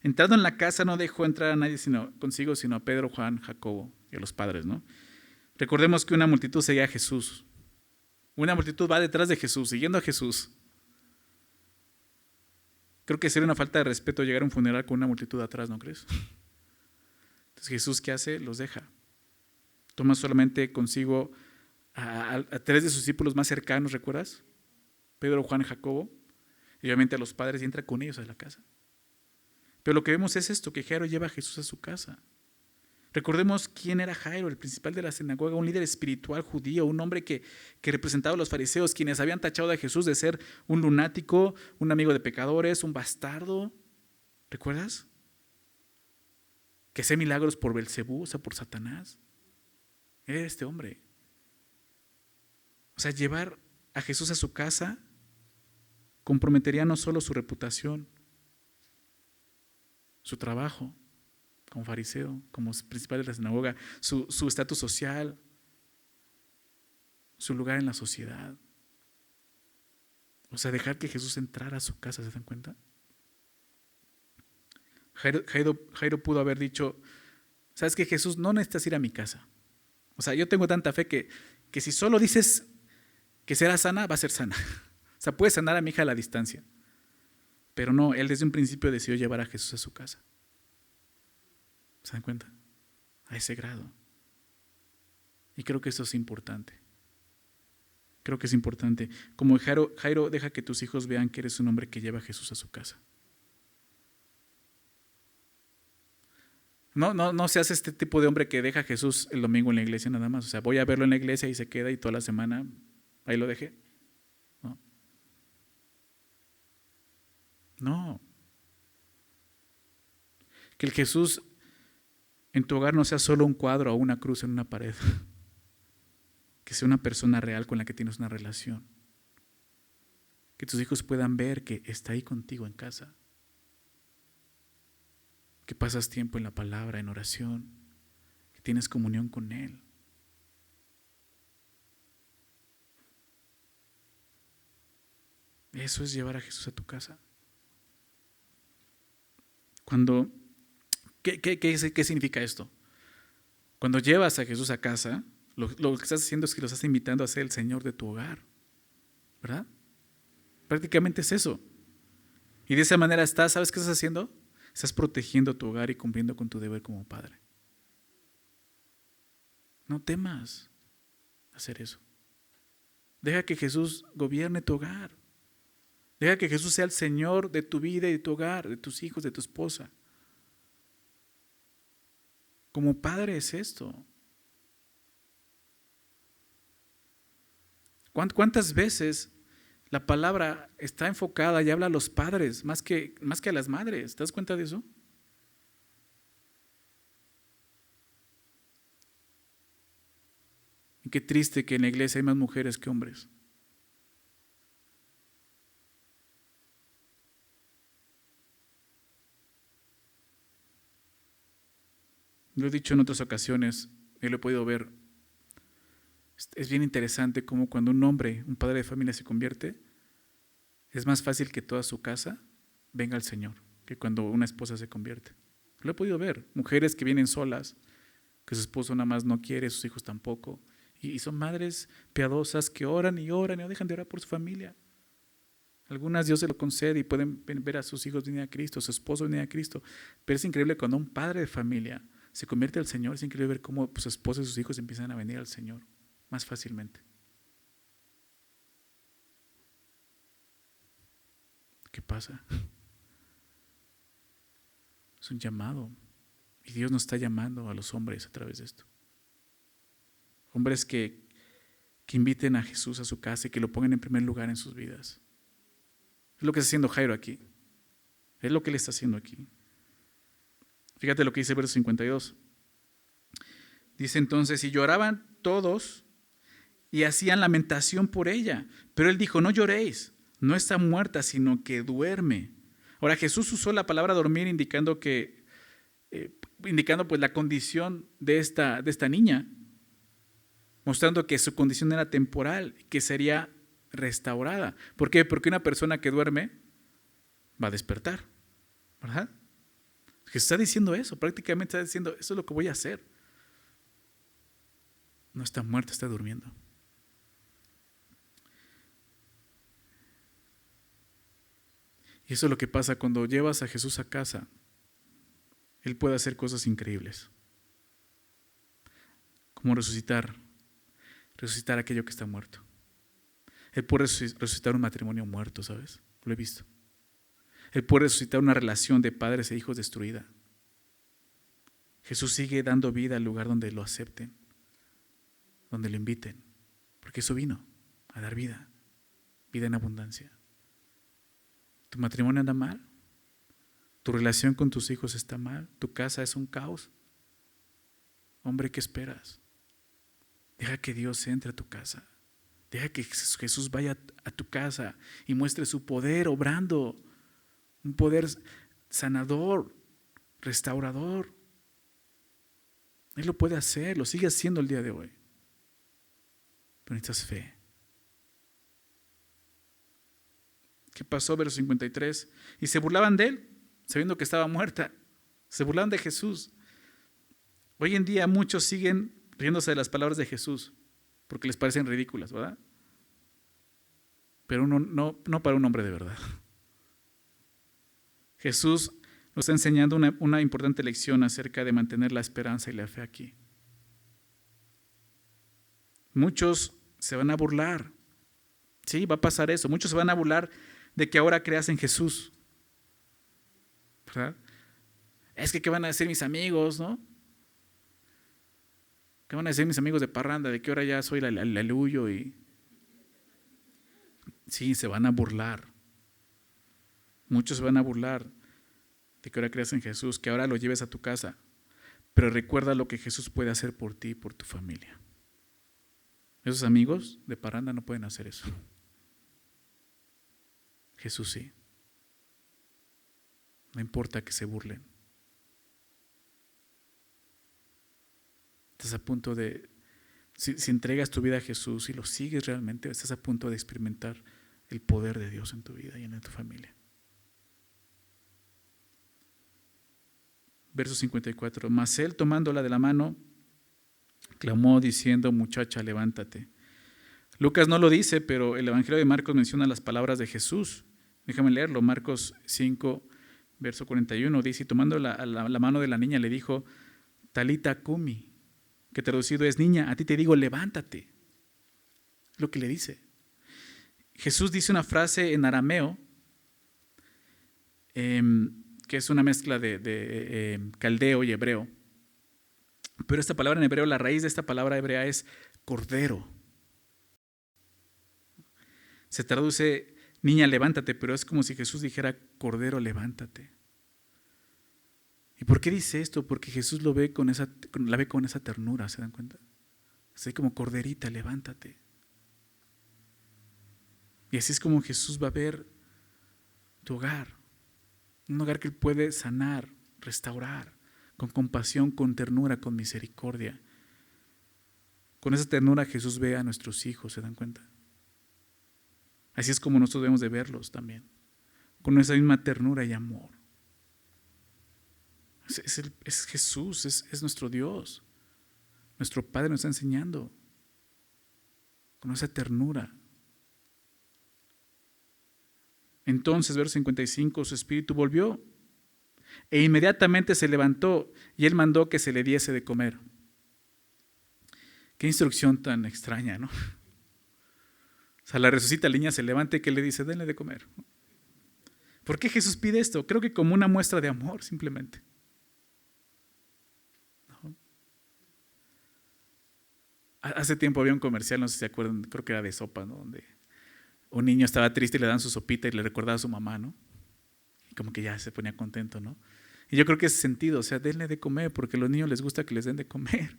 Entrando en la casa no dejó entrar a nadie consigo, sino a Pedro, Juan, Jacobo y a los padres, ¿no? Recordemos que una multitud seguía a Jesús. Una multitud va detrás de Jesús, siguiendo a Jesús. Creo que sería una falta de respeto llegar a un funeral con una multitud atrás, ¿no crees? Entonces Jesús, ¿qué hace? Los deja. Toma solamente consigo a tres de sus discípulos más cercanos, ¿recuerdas? Pedro, Juan y Jacobo. Y obviamente a los padres y entra con ellos a la casa. Pero lo que vemos es esto, que Jairo lleva a Jesús a su casa. Recordemos quién era Jairo, el principal de la sinagoga, un líder espiritual judío, un hombre que representaba a los fariseos, quienes habían tachado a Jesús de ser un lunático, un amigo de pecadores, un bastardo. ¿Recuerdas? Que hacía milagros por Belcebú, o sea, por Satanás. Era este hombre. O sea, llevar a Jesús a su casa comprometería no solo su reputación, su trabajo como fariseo, como principal de la sinagoga, su estatus social, su lugar en la sociedad. O sea, dejar que Jesús entrara a su casa, ¿se dan cuenta? Jairo pudo haber dicho, ¿sabes qué, Jesús? No necesitas ir a mi casa. O sea, yo tengo tanta fe que si solo dices que será sana, va a ser sana. O sea, puedes sanar a mi hija a la distancia. Pero no, él desde un principio decidió llevar a Jesús a su casa. ¿Se dan cuenta? A ese grado. Y creo que eso es importante. Creo que es importante. Como Jairo, deja que tus hijos vean que eres un hombre que lleva a Jesús a su casa. No seas este tipo de hombre que deja a Jesús el domingo en la iglesia nada más. O sea, voy a verlo en la iglesia y se queda y toda la semana ahí lo dejé. No. No. Que el Jesús en tu hogar no sea solo un cuadro o una cruz en una pared. Que sea una persona real con la que tienes una relación. Que tus hijos puedan ver que está ahí contigo en casa. Que pasas tiempo en la palabra, en oración. Que tienes comunión con Él. Eso es llevar a Jesús a tu casa. ¿Qué significa esto? Cuando llevas a Jesús a casa, lo que estás haciendo es que lo estás invitando a ser el Señor de tu hogar, ¿verdad? Prácticamente es eso. Y de esa manera ¿sabes qué estás haciendo? Estás protegiendo tu hogar y cumpliendo con tu deber como padre. No temas hacer eso. Deja que Jesús gobierne tu hogar. Deja que Jesús sea el Señor de tu vida y de tu hogar, de tus hijos, de tu esposa. Como padre es esto. ¿Cuántas veces la palabra está enfocada y habla a los padres más que a las madres? ¿Te das cuenta de eso? Y qué triste que en la iglesia hay más mujeres que hombres. Lo he dicho en otras ocasiones, y lo he podido ver. Es bien interesante cómo cuando un hombre, un padre de familia se convierte, es más fácil que toda su casa venga al Señor que cuando una esposa se convierte. Lo he podido ver. Mujeres que vienen solas, que su esposo nada más no quiere, sus hijos tampoco. Y son madres piadosas que oran y oran y no dejan de orar por su familia. Algunas Dios se lo concede y pueden ver a sus hijos venir a Cristo, a su esposo venir a Cristo. Pero es increíble cuando un padre de familia se convierte al Señor, es increíble ver cómo su esposa y sus hijos empiezan a venir al Señor más fácilmente. ¿Qué pasa? Es un llamado. Y Dios nos está llamando a los hombres a través de esto. Hombres que inviten a Jesús a su casa y que lo pongan en primer lugar en sus vidas. Es lo que está haciendo Jairo aquí. Es lo que él está haciendo aquí. Fíjate lo que dice el verso 52. Dice entonces, y lloraban todos y hacían lamentación por ella. Pero él dijo, no lloréis, no está muerta, sino que duerme. Ahora Jesús usó la palabra dormir indicando pues la condición de esta niña, mostrando que su condición era temporal, que sería restaurada. ¿Por qué? Porque una persona que duerme va a despertar, ¿verdad? Jesús está diciendo eso, prácticamente está diciendo, eso es lo que voy a hacer. No está muerta, está durmiendo. Y eso es lo que pasa cuando llevas a Jesús a casa. Él puede hacer cosas increíbles. Como resucitar aquello que está muerto. Él puede resucitar un matrimonio muerto, ¿sabes? Lo he visto. Él puede resucitar una relación de padres e hijos destruida. Jesús sigue dando vida al lugar donde lo acepten, donde lo inviten, porque eso vino, a dar vida, vida en abundancia. ¿Tu matrimonio anda mal? ¿Tu relación con tus hijos está mal? ¿Tu casa es un caos? Hombre, ¿qué esperas? Deja que Dios entre a tu casa. Deja que Jesús vaya a tu casa y muestre su poder obrando. Un poder sanador, restaurador. Él lo puede hacer, lo sigue haciendo el día de hoy. Pero necesitas fe. ¿Qué pasó? Verso 53. Y se burlaban de él, sabiendo que estaba muerta. Se burlaban de Jesús. Hoy en día muchos siguen riéndose de las palabras de Jesús porque les parecen ridículas, ¿verdad? Pero no para un hombre de verdad. Jesús nos está enseñando una importante lección acerca de mantener la esperanza y la fe aquí. Muchos se van a burlar. Sí, va a pasar eso. Muchos se van a burlar de que ahora creas en Jesús. ¿Verdad? Es que ¿qué van a decir mis amigos, no? ¿Qué van a decir mis amigos de parranda? De que ahora ya soy el aleluyo y... Sí, se van a burlar. Muchos se van a burlar de que ahora creas en Jesús, que ahora lo lleves a tu casa. Pero recuerda lo que Jesús puede hacer por ti y por tu familia. Esos amigos de parranda no pueden hacer eso. Jesús sí. No importa que se burlen. Estás a punto de, si entregas tu vida a Jesús y lo sigues realmente, estás a punto de experimentar el poder de Dios en tu vida y en tu familia. Verso 54. Mas él, tomándola de la mano, clamó diciendo: muchacha, levántate. Lucas no lo dice, pero el Evangelio de Marcos menciona las palabras de Jesús. Déjame leerlo. Marcos 5, verso 41. Dice: y tomando la mano de la niña le dijo: talita cumi, que traducido es: niña, a ti te digo, levántate. Lo que le dice. Jesús dice una frase en arameo, que es una mezcla de caldeo y hebreo. Pero esta palabra en hebreo, la raíz de esta palabra hebrea es cordero. Se traduce niña, levántate, pero es como si Jesús dijera: cordero, levántate. ¿Y por qué dice esto? Porque Jesús la ve con esa ternura, ¿se dan cuenta? Así como corderita, levántate. Y así es como Jesús va a ver tu hogar. Un hogar que Él puede sanar, restaurar, con compasión, con ternura, con misericordia. Con esa ternura Jesús ve a nuestros hijos, ¿se dan cuenta? Así es como nosotros debemos de verlos también, con esa misma ternura y amor. Es Jesús, es nuestro Dios. Nuestro Padre nos está enseñando con esa ternura. Entonces, verso 55, su espíritu volvió e inmediatamente se levantó y él mandó que se le diese de comer. Qué instrucción tan extraña, ¿no? O sea, la resucita la niña, se levanta y que le dice: denle de comer. ¿Por qué Jesús pide esto? Creo que como una muestra de amor, simplemente. ¿No? Hace tiempo había un comercial, no sé si se acuerdan, creo que era de sopa, ¿no? Donde un niño estaba triste y le dan su sopita y le recordaba a su mamá, ¿no? Y como que ya se ponía contento, ¿no? Y yo creo que ese sentido, o sea, denle de comer, porque a los niños les gusta que les den de comer,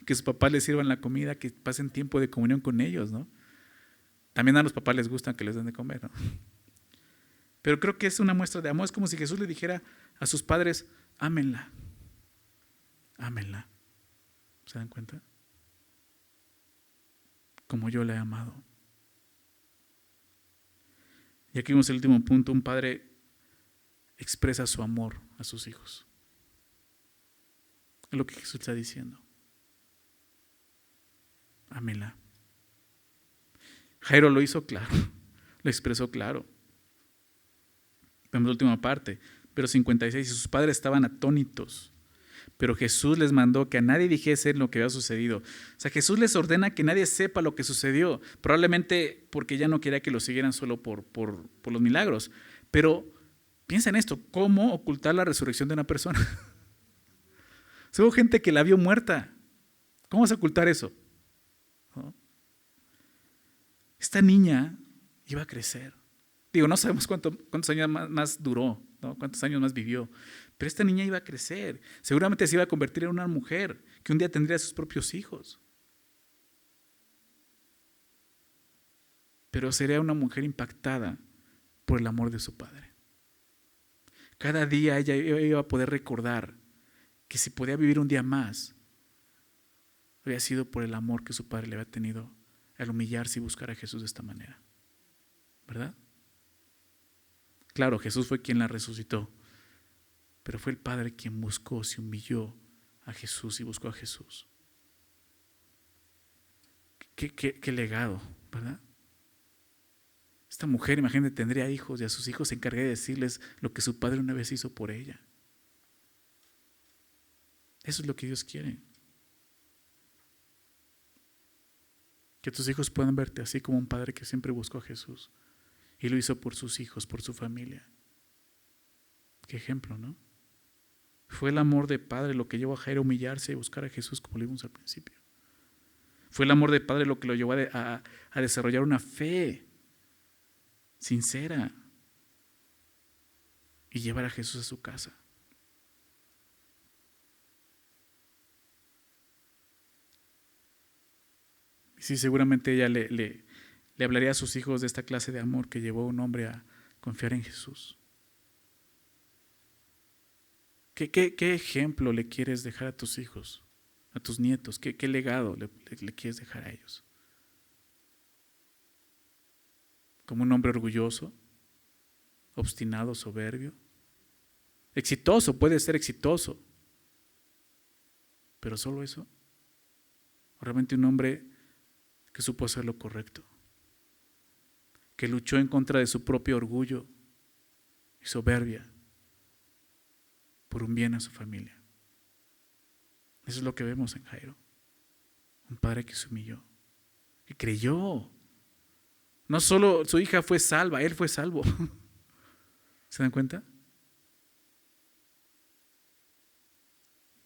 que sus papás les sirvan la comida, que pasen tiempo de comunión con ellos, ¿no? También a los papás les gusta que les den de comer, ¿no? Pero creo que es una muestra de amor. Es como si Jesús le dijera a sus padres: ámenla, ámenla. ¿Se dan cuenta? Como yo la he amado. Y aquí vemos el último punto: un padre expresa su amor a sus hijos. Es lo que Jesús está diciendo. Ámenla. Jairo lo hizo claro, lo expresó claro. Vemos la última parte, verso 56. Y sus padres estaban atónitos, pero Jesús les mandó que a nadie dijese lo que había sucedido. O sea, Jesús les ordena que nadie sepa lo que sucedió, probablemente porque ya no quería que lo siguieran solo por los milagros. Pero piensa en esto: ¿cómo ocultar la resurrección de una persona? Hubo gente que la vio muerta. ¿Cómo vas a ocultar eso? ¿No? Esta niña iba a crecer. Digo, no sabemos cuántos años más duró, ¿no? Cuántos años más vivió. Pero esta niña iba a crecer. Seguramente se iba a convertir en una mujer que un día tendría sus propios hijos. Pero sería una mujer impactada por el amor de su padre. Cada día ella iba a poder recordar que si podía vivir un día más, había sido por el amor que su padre le había tenido al humillarse y buscar a Jesús de esta manera. ¿Verdad? Claro, Jesús fue quien la resucitó, pero fue el Padre quien buscó, se humilló a Jesús y buscó a Jesús. Qué legado, ¿verdad? Esta mujer, imagínate, tendría hijos y a sus hijos se encargaría de decirles lo que su padre una vez hizo por ella. Eso es lo que Dios quiere. Que tus hijos puedan verte así como un padre que siempre buscó a Jesús y lo hizo por sus hijos, por su familia. Qué ejemplo, ¿no? Fue el amor de padre lo que llevó a Jairo a humillarse y buscar a Jesús, como le vimos al principio. Fue el amor de padre lo que lo llevó a desarrollar una fe sincera y llevar a Jesús a su casa. Y sí, seguramente ella le hablaría a sus hijos de esta clase de amor que llevó a un hombre a confiar en Jesús. ¿Qué ejemplo le quieres dejar a tus hijos, a tus nietos? ¿Qué legado le quieres dejar a ellos? ¿Como un hombre orgulloso, obstinado, soberbio? Exitoso, puede ser exitoso, pero solo eso. ¿O realmente un hombre que supo hacer lo correcto, que luchó en contra de su propio orgullo y soberbia por un bien a su familia? Eso es lo que vemos en Jairo. Un padre que se humilló, que creyó. No solo su hija fue salva, él fue salvo. ¿Se dan cuenta?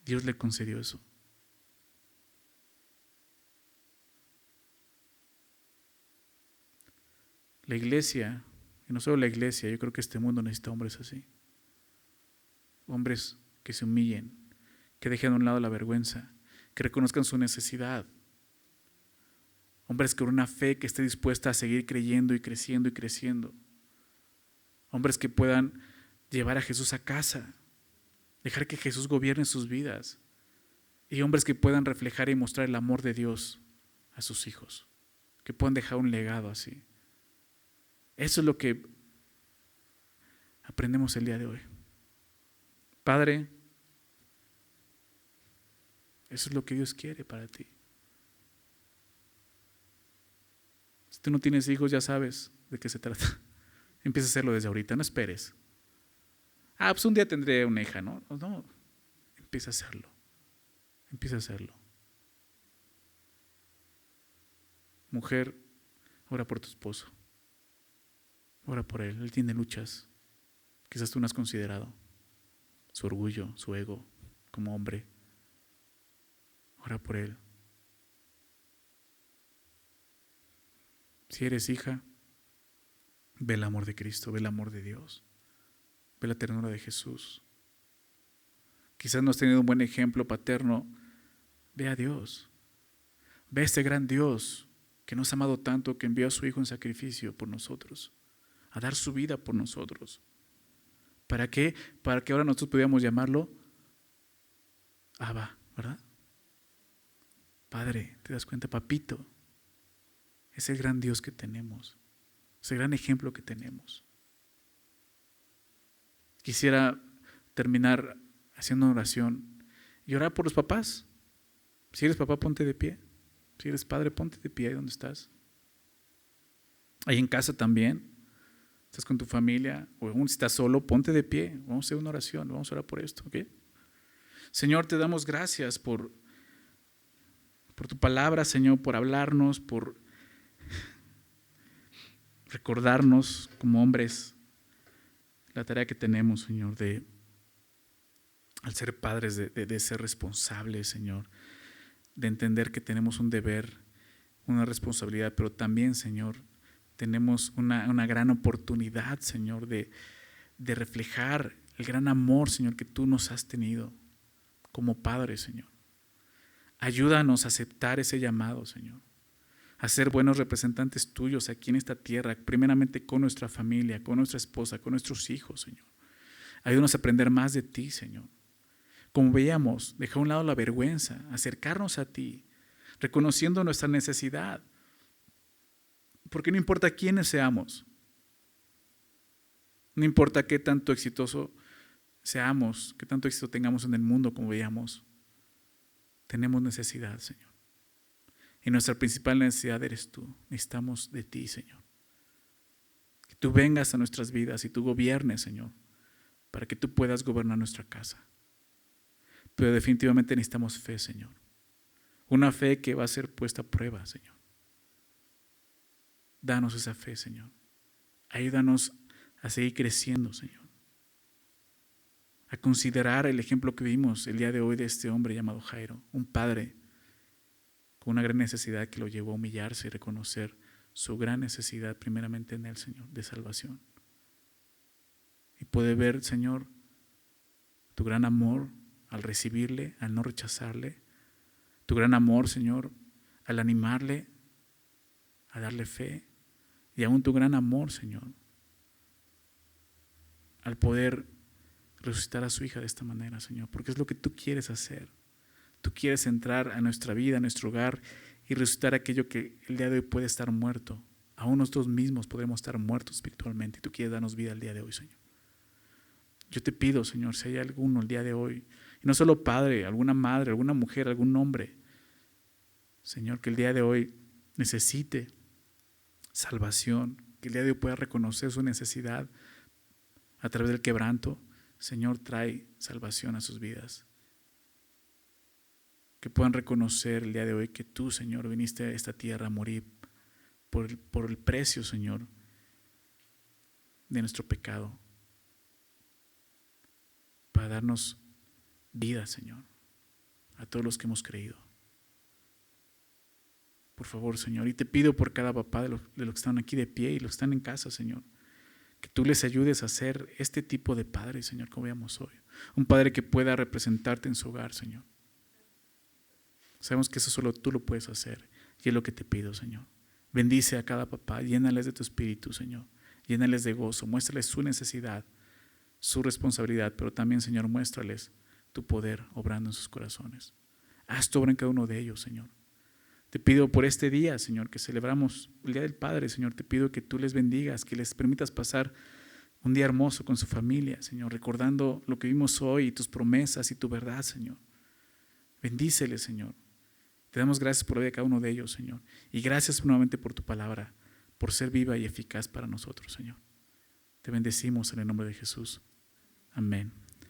Dios le concedió eso. La iglesia, y no solo la iglesia, yo creo que este mundo necesita hombres así. Hombres que se humillen, que dejen a un lado la vergüenza, que reconozcan su necesidad. Hombres con una fe que esté dispuesta a seguir creyendo y creciendo y creciendo. Hombres que puedan llevar a Jesús a casa, dejar que Jesús gobierne sus vidas. Y hombres que puedan reflejar y mostrar el amor de Dios a sus hijos, que puedan dejar un legado así. Eso es lo que aprendemos el día de hoy. Padre, eso es lo que Dios quiere para ti. Si tú no tienes hijos, ya sabes de qué se trata. Empieza a hacerlo desde ahorita, no esperes. Pues un día tendré una hija, ¿no? No, empieza a hacerlo. Empieza a hacerlo. Mujer, ora por tu esposo. Ora por él. Él tiene luchas. Quizás tú no has considerado. Su orgullo, su ego, como hombre. Ora por él. Si eres hija, ve el amor de Cristo, ve el amor de Dios, ve la ternura de Jesús. Quizás no has tenido un buen ejemplo paterno, ve a Dios, ve a este gran Dios que nos ha amado tanto, que envió a su Hijo en sacrificio por nosotros, a dar su vida por nosotros. ¿Para qué? Para que ahora nosotros pudiéramos llamarlo Abba, ¿verdad? Padre, ¿te das cuenta? Papito. Es el gran Dios que tenemos, es el gran ejemplo que tenemos. Quisiera terminar haciendo una oración y orar por los papás. Si eres papá, ponte de pie. Si eres padre, ponte de pie ahí donde estás. Ahí en casa también. Estás con tu familia o aún si estás solo, ponte de pie. Vamos a hacer una oración, vamos a orar por esto, ¿ok? Señor, te damos gracias por tu palabra, Señor, por hablarnos, por recordarnos como hombres la tarea que tenemos, Señor, al ser padres, de ser responsables, Señor, de entender que tenemos un deber, una responsabilidad, pero también, Señor, tenemos una gran oportunidad, Señor, de reflejar el gran amor, Señor, que tú nos has tenido como padres, Señor. Ayúdanos a aceptar ese llamado, Señor, a ser buenos representantes tuyos aquí en esta tierra, primeramente con nuestra familia, con nuestra esposa, con nuestros hijos, Señor. Ayúdanos a aprender más de ti, Señor. Como veíamos, dejar a un lado la vergüenza, acercarnos a ti, reconociendo nuestra necesidad. Porque no importa quiénes seamos, no importa qué tanto exitoso seamos, qué tanto éxito tengamos en el mundo, como veíamos, tenemos necesidad, Señor. Y nuestra principal necesidad eres tú. Necesitamos de ti, Señor. Que tú vengas a nuestras vidas y tú gobiernes, Señor, para que tú puedas gobernar nuestra casa. Pero definitivamente necesitamos fe, Señor. Una fe que va a ser puesta a prueba, Señor. Danos esa fe, Señor. Ayúdanos a seguir creciendo, Señor. A considerar el ejemplo que vimos el día de hoy de este hombre llamado Jairo, un padre con una gran necesidad que lo llevó a humillarse y reconocer su gran necesidad primeramente en él, Señor, de salvación. Y puede ver, Señor, tu gran amor al recibirle, al no rechazarle, tu gran amor, Señor, al animarle, a darle fe, y aún tu gran amor, Señor, al poder resucitar a su hija de esta manera, Señor, porque es lo que tú quieres hacer. Tú quieres entrar a nuestra vida, a nuestro hogar y resucitar aquello que el día de hoy puede estar muerto. Aún nosotros mismos podremos estar muertos espiritualmente y tú quieres darnos vida el día de hoy, Señor. Yo te pido, Señor, si hay alguno el día de hoy, y no solo padre, alguna madre, alguna mujer, algún hombre, Señor, que el día de hoy necesite salvación, que el día de hoy pueda reconocer su necesidad a través del quebranto, Señor, trae salvación a sus vidas. Que puedan reconocer el día de hoy que tú, Señor, viniste a esta tierra a morir por el precio, Señor, de nuestro pecado, para darnos vida, Señor, a todos los que hemos creído. Por favor, Señor, y te pido por cada papá de los que están aquí de pie y los que están en casa, Señor, que tú les ayudes a ser este tipo de padre, Señor, como veamos hoy. Un padre que pueda representarte en su hogar, Señor. Sabemos que eso solo tú lo puedes hacer y es lo que te pido, Señor. Bendice a cada papá, llénales de tu espíritu, Señor. Llénales de gozo, muéstrales su necesidad, su responsabilidad, pero también, Señor, muéstrales tu poder obrando en sus corazones. Haz tu obra en cada uno de ellos, Señor. Te pido por este día, Señor, que celebramos el Día del Padre, Señor. Te pido que tú les bendigas, que les permitas pasar un día hermoso con su familia, Señor, recordando lo que vimos hoy y tus promesas y tu verdad, Señor. Bendíceles, Señor. Te damos gracias por la vida de cada uno de ellos, Señor. Y gracias nuevamente por tu palabra, por ser viva y eficaz para nosotros, Señor. Te bendecimos en el nombre de Jesús. Amén.